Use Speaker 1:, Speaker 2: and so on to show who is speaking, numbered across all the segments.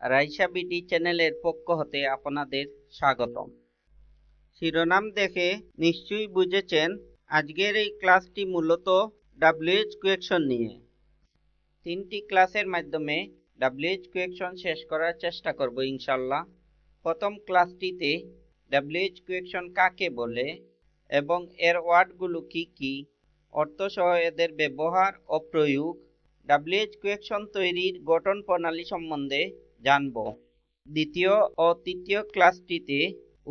Speaker 1: Raisa BD চ্যানেলের পক্ষ হতে আপনাদের স্বাগতম। শিরোনাম দেখে নিশ্চয়ই বুঝেছেন আজকের এই ক্লাসটি মূলত ডাব্লিউএইচ কোয়েকশন নিয়ে। 3টি ক্লাসের মাধ্যমে ডাব্লিউএইচ কোয়েকশন শেষ করার চেষ্টা করব ইনশাল্লাহ। প্রথম ক্লাসটিতে ডাব্লিউএইচ কোয়েকশন কাকে বলে এবং এর ওয়ার্ডগুলো কি কি, অর্থসহ এদের ব্যবহার ও প্রয়োগ, ডাব্লিউএইচ কোয়েকশন তৈরির গঠন প্রণালী সম্বন্ধে জানব। দ্বিতীয় ও তৃতীয় ক্লাসটিতে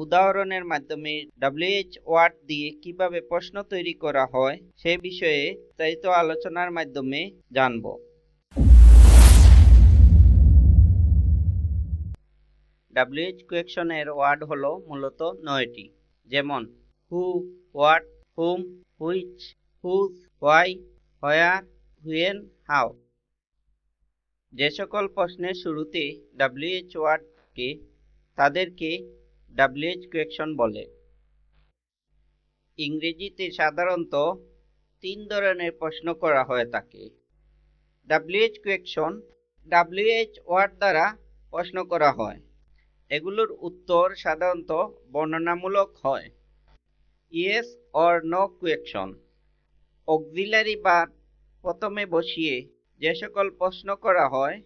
Speaker 1: উদাহরণের মাধ্যমে ডাব্লিউএইচ ওয়ার্ড দিয়ে কিভাবে প্রশ্ন তৈরি করা হয় সে বিষয়ে বিস্তারিত আলোচনার মাধ্যমে জানব। ডাব্লিউএইচ কোয়েকশনের ওয়ার্ড হলো মূলত 9টি, যেমন who, what, whom, which, whose, why, where, when, how. যে সকল প্রশ্নের শুরুতে ডাব্লিউএইচ ওয়ার্ডকে তাদেরকে ডাব্লিউএইচ কোয়েকশন বলে। ইংরেজিতে সাধারণত 3 ধরনের প্রশ্ন করা হয়ে থাকে। ডাব্লিউএইচ কোয়েকশন ডাব্লিউএইচ ওয়ার্ড দ্বারা প্রশ্ন করা হয়। এগুলোর উত্তর সাধারণত বর্ণনামূলক হয়। Yes or no question auxiliary verb প্রথমে বসিয়ে যে সকল প্রশ্ন করা হয়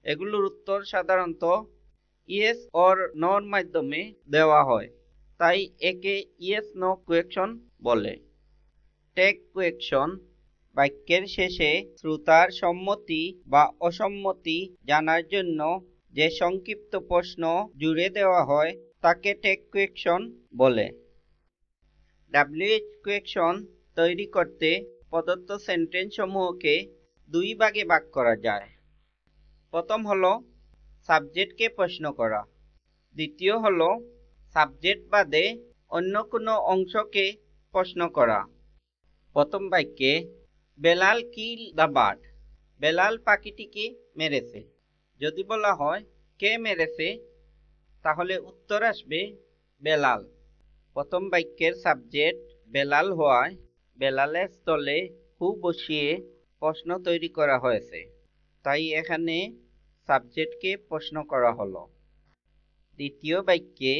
Speaker 1: এগুলোর উত্তর সাধারণত ইয়েস অর নোর মাধ্যমে দেওয়া হয়, তাই একে ইয়েস নো কোয়েকশন বলে। টেক কোয়েকশন বাক্যের শেষে শ্রোতার সম্মতি বা অসম্মতি জানার জন্য যে সংক্ষিপ্ত প্রশ্ন জুড়ে দেওয়া হয় তাকে টেক কোয়েকশন বলে। ডাব্লিউএইচ কোয়েকশন তৈরি করতে প্রদত্ত সেন্টেন্স সমূহকে 2 ভাগে ভাগ করা যায়। প্রথম হলো সাবজেক্টকে প্রশ্ন করা, দ্বিতীয় হলো সাবজেক্ট বাদে অন্য কোনো অংশকে প্রশ্ন করা। প্রথম বাক্যে Belal kill the bird, Belal পাখিটিকে মেরেছে। যদি বলা হয় কে মেরেছে, তাহলে উত্তর আসবে বেলাল। প্রথম বাক্যের সাবজেক্ট বেলাল হওয়ায় বেলালের স্থলে হু বসিয়ে প্রশ্ন তৈরি করা হয়েছে, তাই এখানে সাবজেক্টকে প্রশ্ন করা হলো। দ্বিতীয় বাক্যে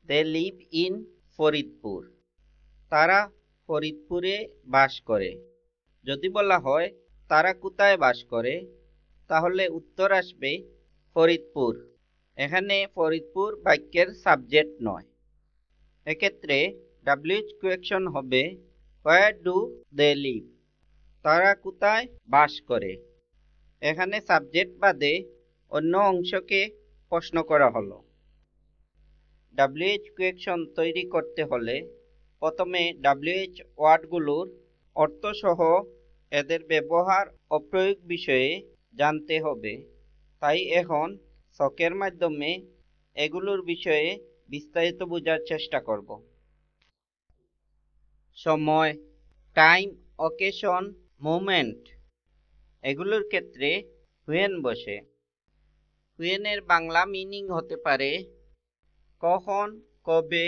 Speaker 1: দে লিভ ইন ফরিদপুর, তারা ফরিদপুরে বাস করে। যদি বলা হয় তারা কোথায় বাস করে, তাহলে উত্তর আসবে ফরিদপুর। এখানে ফরিদপুর বাক্যের সাবজেক্ট নয়। এক্ষেত্রে ডাব্লিউএইচ কোয়েকশন হবে হোয়ার ডু দে লিভ, তারা কোথায় বাস করে। এখানে সাবজেক্ট বাদে অন্য অংশকে প্রশ্ন করা হলো। ডাব্লিউএইচ কোয়েকশন তৈরি করতে হলে প্রথমে ডাব্লিউএইচ ওয়ার্ডগুলোর অর্থসহ এদের ব্যবহার ও প্রয়োগ বিষয়ে জানতে হবে, তাই এখন ছকের মাধ্যমে এগুলোর বিষয়ে বিস্তারিত বোঝার চেষ্টা করব। সময়, টাইম, অকেশন, মোমেন্ট, এগুলোর ক্ষেত্রে হুয়েন বসে। হুয়েনের বাংলা মিনিং হতে পারে কখন, কবে,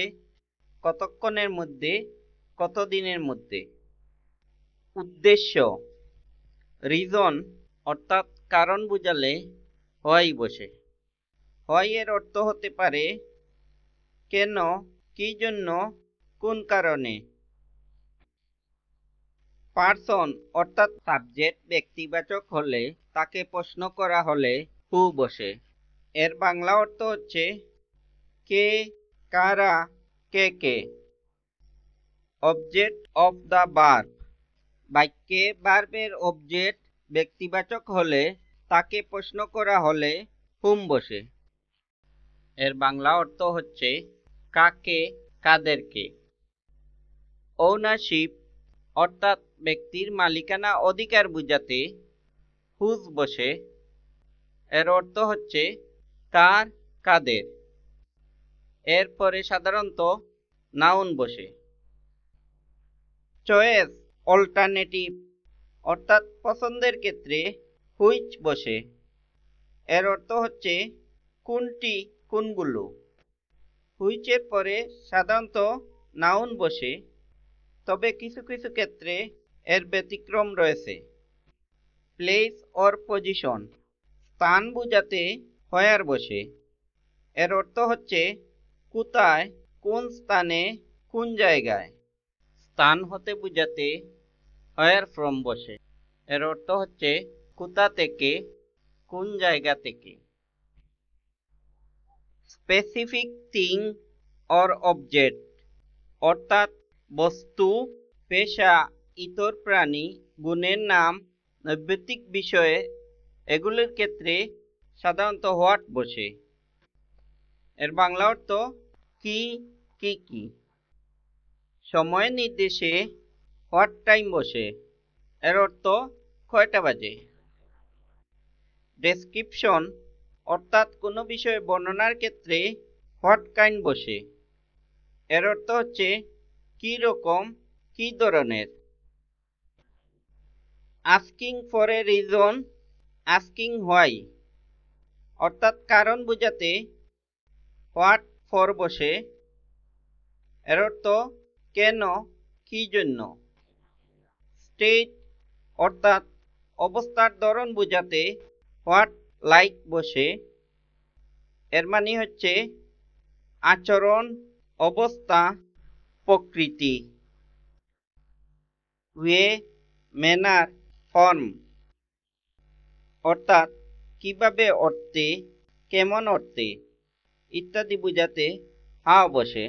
Speaker 1: কতক্ষণের মধ্যে, কতদিনের মধ্যে। উদ্দেশ্য, রিজন অর্থাৎ কারণ বোঝালে হোয়াই বসে। হোয়াই এর অর্থ হতে পারে কেন, কি জন্য, কোন কারণে। পার্সন অর্থাৎ সাবজেক্ট ব্যক্তিবাচক হলে তাকে প্রশ্ন করা হলে হু বসে। এর বাংলা অর্থ হচ্ছে কে, কারা, কে কে। অবজেক্ট অফ দ্য ভার্ব, বাক্যে ভার্বের অবজেক্ট ব্যক্তিবাচক হলে তাকে প্রশ্ন করা হলে হুম বসে। এর বাংলা অর্থ হচ্ছে কাকে, কাদেরকে। ওনারশিপ অর্থাৎ ব্যক্তির মালিকানা অধিকার বোঝাতে হুজ বসে। এর অর্থ হচ্ছে কার, কাদের। এরপরে সাধারণত নাউন বসে। চয়েস, অল্টারনেটিভ অর্থাৎ পছন্দের ক্ষেত্রে হুইচ বসে। এর অর্থ হচ্ছে কোনটি, কোনগুলো। হুইচের পরে সাধারণত নাউন বসে, তবে কিছু কিছু ক্ষেত্রে এর ব্যতিক্রম রয়েছে। প্লেস অর পজিশন, স্থান বোঝাতে হোয়ার বসে। এর অর্থ হচ্ছে কোথায়, কোন স্থানে, কোন জায়গায়। স্থান হতে বোঝাতে হোয়ার ফ্রম বসে। এর অর্থ হচ্ছে কোথা থেকে, কোন জায়গা থেকে। স্পেসিফিক থিং অর অবজেক্ট অর্থাৎ বস্তু, পেশা, ইতর প্রাণী, গুণের নাম, নৈবেদ্যিক বিষয়ে এগুলির ক্ষেত্রে সাধারণত হোয়াট বসে। এর বাংলা অর্থ কি কি কি। সময় নির্দেশে হোয়াট টাইম বসে। এর অর্থ কয়টা বাজে। ডেসক্রিপশন অর্থাৎ কোনো বিষয়ে বর্ণনার ক্ষেত্রে হোয়াট কাইন্ড বসে। এর অর্থ হচ্ছে কি রকম, কি ধরনের। Asking for a reason, asking why অর্থাৎ কারণ বোঝাতে হোয়াট ফর বসে। এর অর্থ কেন, কি জন্য। স্টেট অর্থাৎ অবস্থার ধরন বোঝাতে হোয়াট লাইক বসে। এর মানে হচ্ছে আচরণ, অবস্থা, প্রকৃতি। ওয়ে, ম্যানার, ফর্ম অর্থাৎ কিভাবে অর্থে, কেমন অর্থে ইত্যাদি বোঝাতে হাও বসে।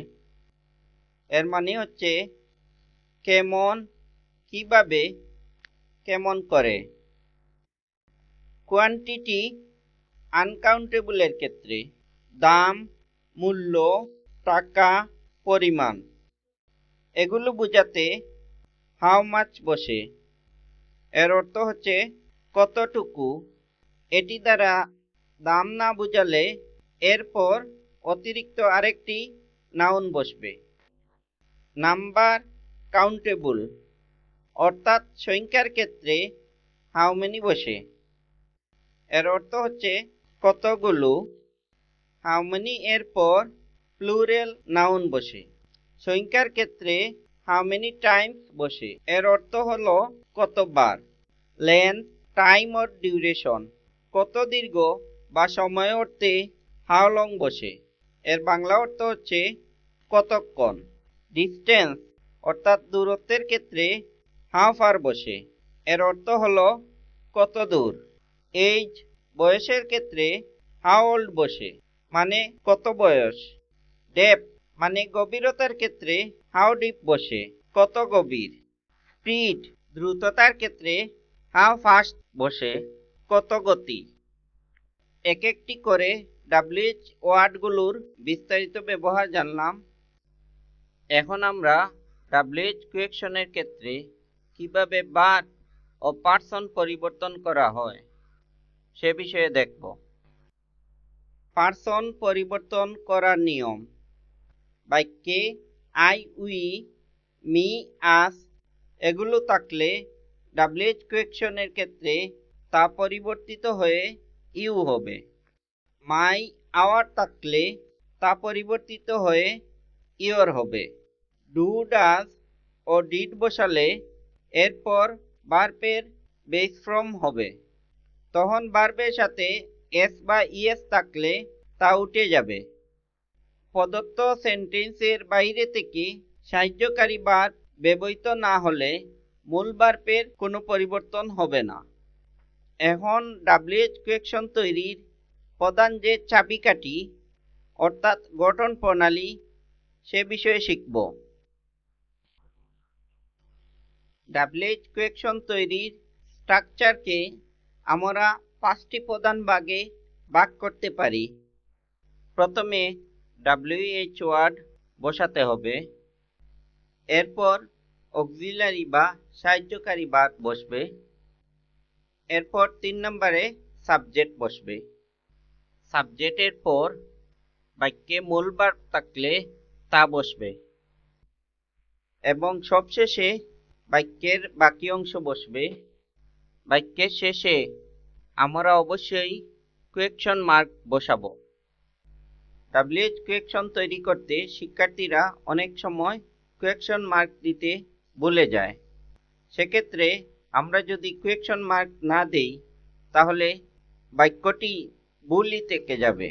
Speaker 1: এর মানে হচ্ছে কেমন, কিভাবে, কেমন করে। কোয়ান্টিটি আনকাউন্টেবলের ক্ষেত্রে দাম, মূল্য, টাকা, পরিমাণ এগুলো বোঝাতে হাউ মাচ বসে। এর অর্থ হচ্ছে কতটুকু। এটি দ্বারা দাম না বোঝালে এরপর অতিরিক্ত আরেকটি নাউন বসবে। নাম্বার কাউন্টেবল অর্থাৎ সংখ্যার ক্ষেত্রে হাউ মেনি বসে। এর অর্থ হচ্ছে কতগুলো। হাউ মেনি এরপর প্লুরাল নাউন বসে। সংখ্যার ক্ষেত্রে হাউ মেনি টাইমস বসে। এর অর্থ হলো কতবার। লেন্থ, টাইম অর ডিউরেশন কত দীর্ঘ বা সময় অর্থে হাউ লং বসে। এর বাংলা অর্থ হচ্ছে কতক্ষণ। ডিস্টেন্স অর্থাৎ দূরত্বের ক্ষেত্রে হাউ ফার বসে। এর অর্থ হলো কত দূর। এজ বয়সের ক্ষেত্রে হাউ ওল্ড বসে, মানে কত বয়স। ডেপথ মানে গভীরতার ক্ষেত্রে হাউ ডিপ বসে, কত গভীর। স্পিড দ্রুততার ক্ষেত্রে হাউ ফাস্ট বসে, কত গতি। এক একটি করে ডাব্লিউএইচ ওয়ার্ডগুলোর বিস্তারিত ব্যবহার জানলাম। এখন আমরা ডাব্লিউএইচ কোয়েকশনের ক্ষেত্রে কিভাবে বার্ব ও পার্সন পরিবর্তন করা হয় সে বিষয়ে দেখব। পার্সন পরিবর্তন করার নিয়ম। বাক্যে আই, উই, মি, আস এগুলো থাকলে ডাব্লিউএইচ কোয়েকশনের ক্ষেত্রে তা পরিবর্তিত হয়ে ইউ হবে। মাই, আওয়ার থাকলে তা পরিবর্তিত হয়ে ইয়োর হবে। ডু, ডাজ ও ডিড বসালে এরপর ভার্বের বেস ফর্ম হবে। তখন ভার্বের সাথে এস বা ইএস থাকলে তা উঠে যাবে। প্রদত্ত সেন্টেন্সের বাইরে থেকে সাহায্যকারী ভার্ব ব্যবহৃত না হলে মূল ভার্বের কোনো পরিবর্তন হবে না। এখন ডাব্লিউএইচ কোয়েকশন তৈরির প্রধান যে চাবিকাঠি অর্থাৎ গঠন প্রণালী সে বিষয়ে শিখব। ডাব্লিউএইচ কোয়েকশন তৈরির স্ট্রাকচারকে আমরা 5টি প্রধান ভাগে ভাগ করতে পারি। প্রথমে ডাব্লিউএইচ ওয়ার্ড বসাতে হবে। এরপর অক্সিলারি বা সাহায্যকারী ভার্ব বসবে। এরপর 3 নম্বরে সাবজেক্ট বসবে। সাবজেক্টের পর বাক্যে মূল ভার্ব থাকলে তা বসবে এবং সবশেষে বাক্যের বাকি অংশ বসবে। বাক্যের শেষে আমরা অবশ্যই কোয়েকশন মার্ক বসাবো। ডাব্লিউএইচ কোয়েকশন তৈরি করতে শিক্ষার্থীরা অনেক সময় কোয়েকশন মার্ক দিতে ভুলে যায়। সেক্ষেত্রে আমরা যদি কোয়েকশন মার্ক না দেই তাহলে বাক্যটি ভুলই থেকে যাবে।